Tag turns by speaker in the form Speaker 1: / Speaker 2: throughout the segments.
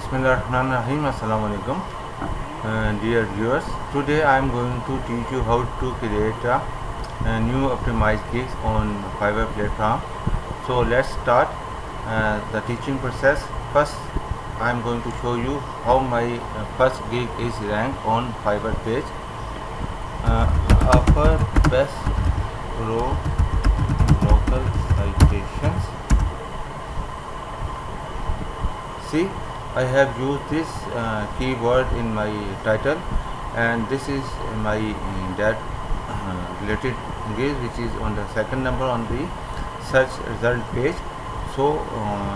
Speaker 1: Bismillahirrahmanirrahim. Assalamu alaikum, dear viewers. Today I am going to teach you how to create a new optimized gigs on Fiverr platform. So let's start the teaching process. First, I am going to show you how my first gig is ranked on Fiverr page. Offer best pro local citations. See, I have used this keyword in my title, and this is my that related gig, which is on the second number on the search result page. So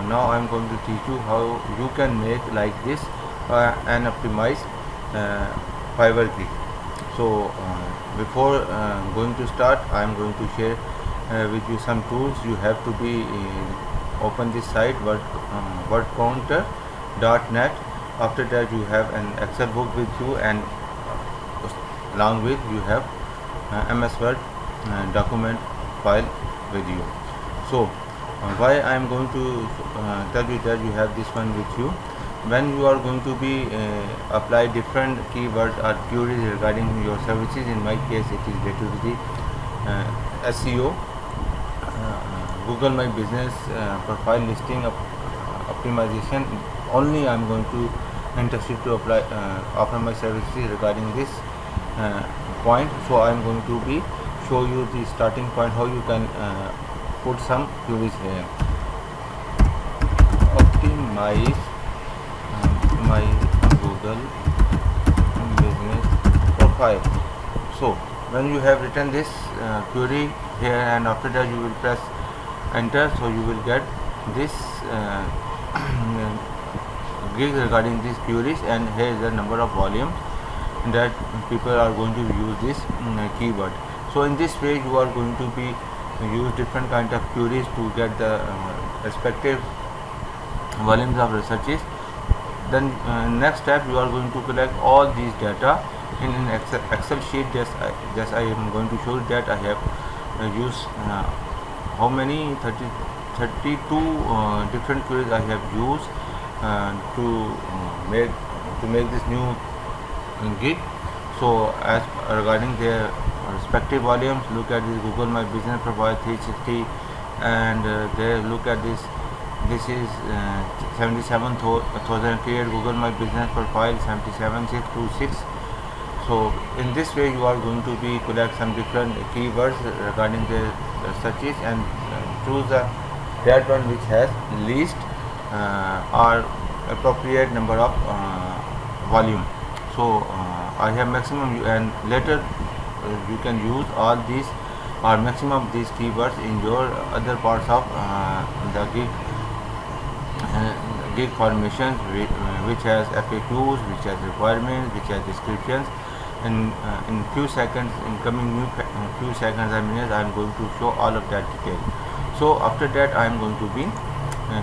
Speaker 1: now I am going to teach you how you can make like this an optimized Fiverr gig. So before going to start, I am going to share with you some tools. You have to be open this site wordcounter.net. After that, you have an Excel book with you, and along with you have MS Word document file with you. So why I am going to tell you that you have this one with you. When you are going to be apply different keywords or queries regarding your services, in my case it is related to the SEO, Google My Business profile listing optimization. Only I am going to interested to apply offer my services regarding this point. So I am going to be show you the starting point, how you can put some queries here. Optimize my Google business profile. So when you have written this query here, and after that you will press enter, so you will get this gig regarding these queries, and here is the number of volumes that people are going to use this keyword. So in this way you are going to be use different kind of queries to get the respective volumes of researches. Then next step, you are going to collect all these data in an Excel sheet. Just I am going to show that I have used how many 32 different queries I have used to make this new gig. So as regarding their respective volumes, look at this Google My Business Profile 360, and there look at this. This is 77,000 create Google My Business Profile 77626. So in this way you are going to be collect some different keywords regarding the searches, and choose that one which has least or appropriate number of volume. So I have maximum, and later you can use all these or maximum of these keywords in your other parts of the gig formations, which has FAQs, which has requirements, which has descriptions. In few seconds, in coming few seconds or minutes, I am going to show all of that detail. So after that, I am going to be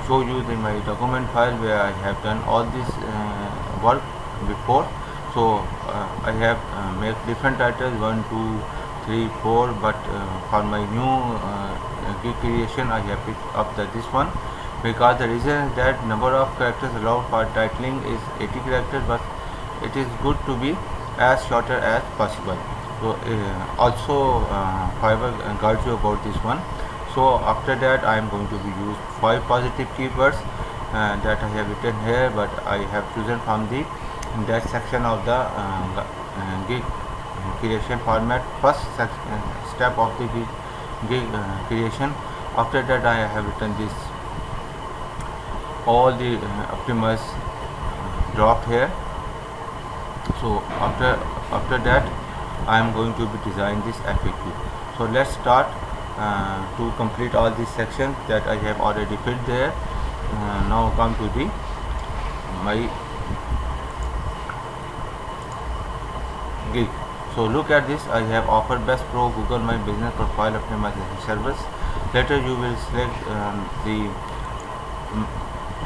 Speaker 1: show you my document file where I have done all this work before. So I have made different titles 1, 2, 3, 4, but for my new gig creation, I have picked up this one, because the reason is that number of characters allowed for titling is 80 characters, but it is good to be as shorter as possible. So also Fiverr guides you about this one. So after that, I am going to be use 5 positive keywords that I have written here, but I have chosen from the that section of the gig creation format, first step of the gig creation. After that, I have written this all the optimized drop here. So after that, I am going to be design this FAQ. So let's start to complete all these sections that I have already filled there. Now come to the my gig. So look at this. I have offered best pro Google My Business Profile optimization service. Later you will select the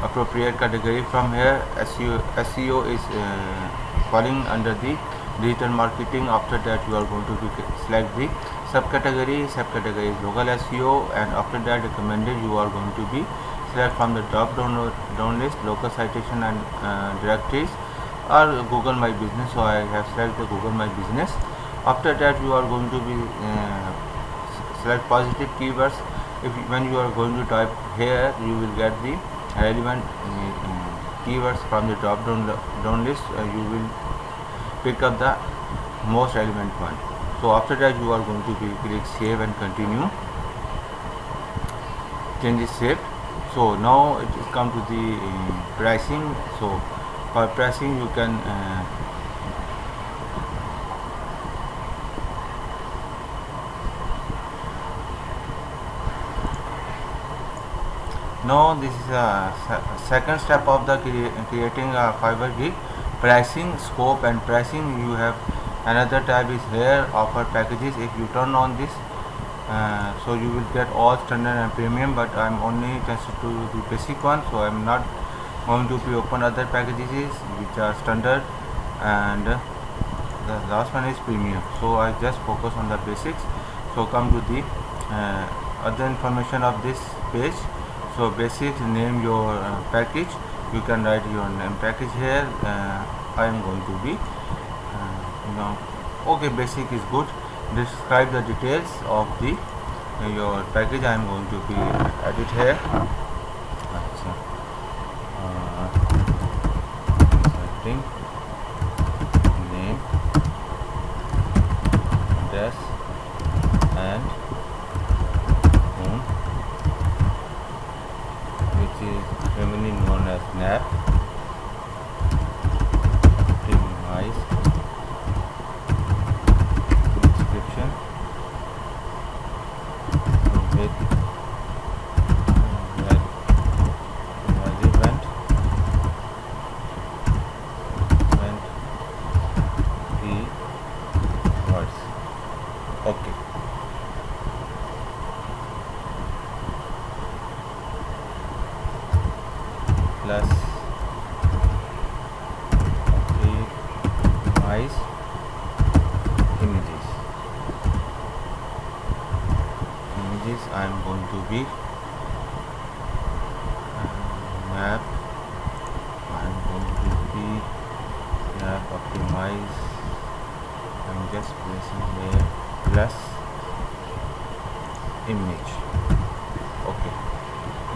Speaker 1: appropriate category from here. SEO is falling under the digital marketing. After that, you are going to select the subcategory. Subcategory is local SEO, and after that recommended, you are going to be select from the down list local citation and directories or Google My Business. So I have selected the Google My Business. After that, you are going to be select positive keywords. When you are going to type here, you will get the relevant keywords from the down list. You will pick up the most relevant one. So after that, you are going to be click save and continue. Changes saved. So now it is come to the pricing. So for pricing, you can now this is a second step of the creating a Fiverr gig. Pricing, scope and pricing. You have another tab is here, offer packages. If you turn on this, so you will get all standard and premium, but I am only interested to the basic one, so I am not going to be open other packages which are standard, and the last one is premium. So I just focus on the basics. So come to the other information of this page. So basics, name your package. You can write your name package here. I am going to be okay, basic is good. Describe the details of the your package. I am going to be edit here. Setting name, address and phone, which is commonly known as NAP. Optimize description with relevant keywords. Okay. Plus optimize images. I am going to be map. I am going to be map optimize. I am just placing here plus image. Okay.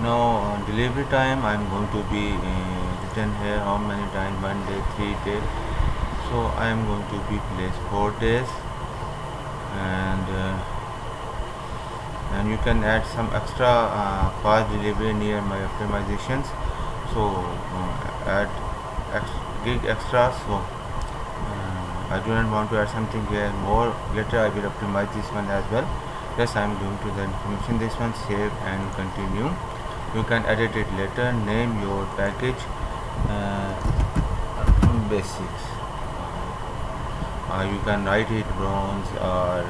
Speaker 1: Now delivery time, I am going to be written here how many times, 1 day, 3 days. So I am going to be place 4 days, and you can add some extra fast delivery near my optimizations. So add gig extra. So I do not want to add something here more. Later I will optimize this one as well. Yes, I am going to the information, this one, save and continue. You can edit it later. Name your package basics. You can write it bronze or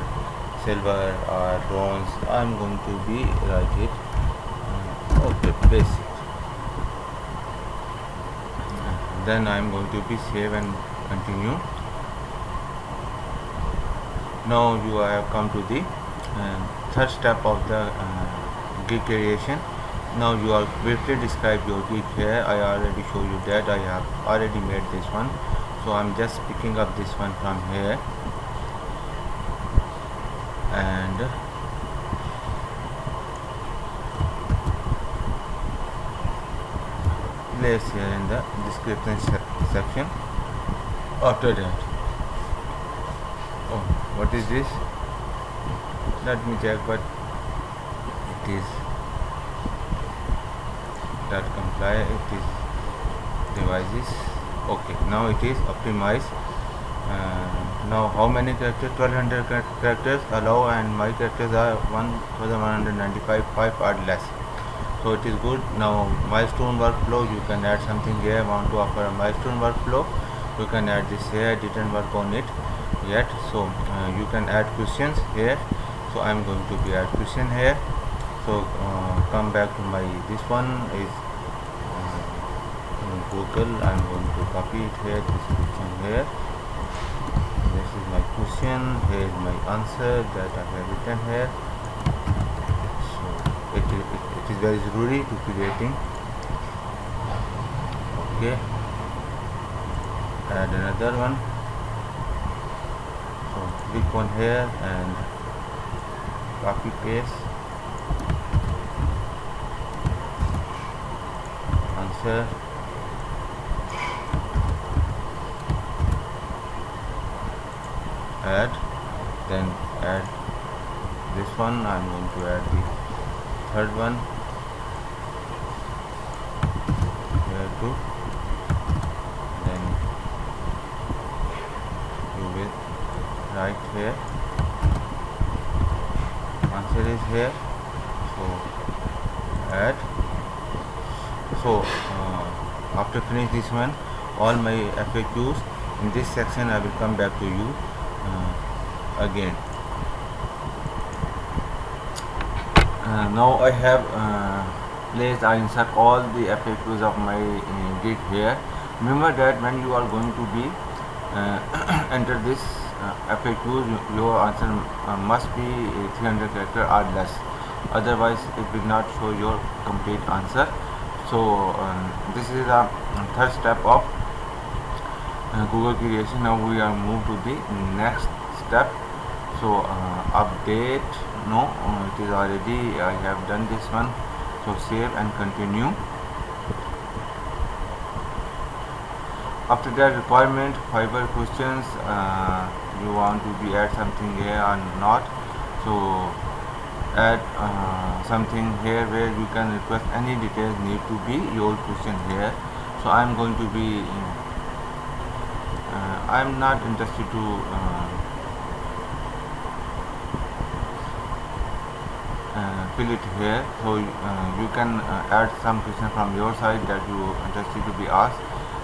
Speaker 1: silver or bronze. I am going to be write it okay, basic. Then I am going to be save and continue. Now you have come to the third step of the gig creation. Now you are briefly describe your gig here. I already show you that I have already made this one, so I'm just picking up this one from here and place here in the description section. After that, oh, what is this? Let me check what it is. That comply, it is devices. Okay, now it is optimized. Now how many characters? 1200 characters allow, and my characters are 1195, 5 are less, so it is good. Now milestone workflow, you can add something here. Want to offer a milestone workflow, you can add this here. Didn't work on it yet, so you can add questions here. So I am going to be add question here. So come back to my, this one is Google. I am going to copy it here, this question here. This is my question, here is my answer that I have written here. So it is very જરૂરી to creating. Okay, add another one. So click on here and copy paste answer. Add, then add this one. I'm going to add the third one here too. Then you will write here answer is here. So add. So after finish this one, all my FAQs in this section, I will come back to you again. Now I have placed, I insert all the FAQs of my gig here. Remember that when you are going to be enter this FAQs, your answer must be 300 character or less, otherwise it will not show your complete answer. So this is the third step of Google creation. Now we are moved to the next step. So update, no, it is already, I have done this one. So save and continue. After that, requirement, Fiverr questions, you want to be add something here or not. So add something here where you can request any details need to be your question here. So I am going to be I am not interested to fill it here. So you can add some question from your side that you interested to be asked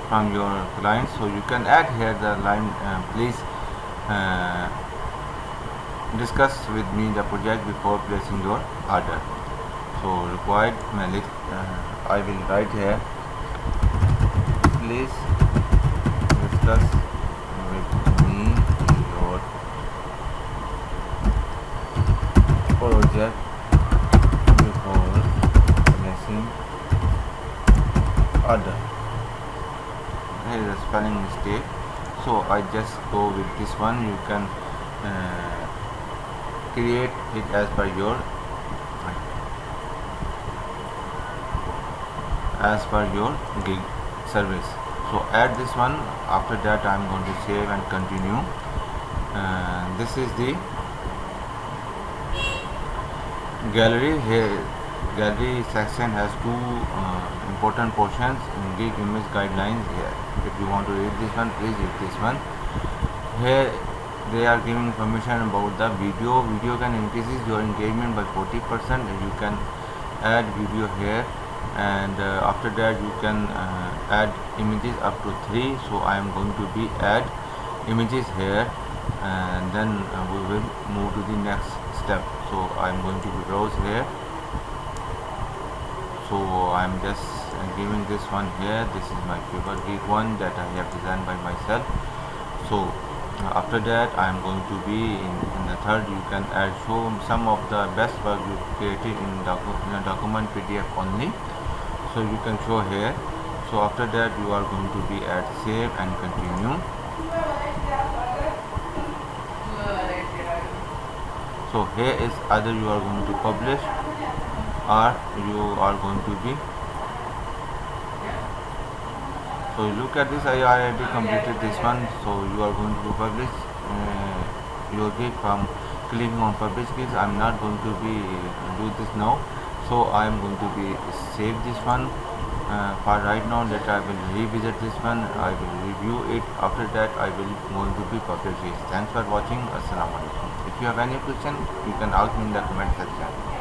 Speaker 1: from your clients. So you can add here the line, please discuss with me the project before placing your order. So required I will write here, please discuss with me your project before placing order. Here is a spelling mistake, so I just go with this one. You can create it as per your gig service. So add this one. After that I am going to save and continue. This is the gallery. Here gallery section has two important portions in gig image guidelines. Here, if you want to read this one, please read this one. Here they are giving information about the video. Video can increase your engagement by 40%. You can add video here, and after that you can add images up to 3. So I am going to be add images here, and then we will move to the next step. So I am going to browse here. So I am just giving this one here. This is my favorite gig one that I have designed by myself. So after that I am going to be in the third. You can add show some of the best work you created in a document PDF only. So you can show here. So after that you are going to be add save and continue. So here is either you are going to publish or you are going to be. So look at this, I already completed this one. So you are going to publish your gig from clicking on publish gigs. I am not going to be do this now. So I am going to be save this one for right now. That I will revisit this one, I will review it. After that I will going to be publish it. Thanks for watching. Assalamu alaikum. If you have any question, you can ask me in the comment section.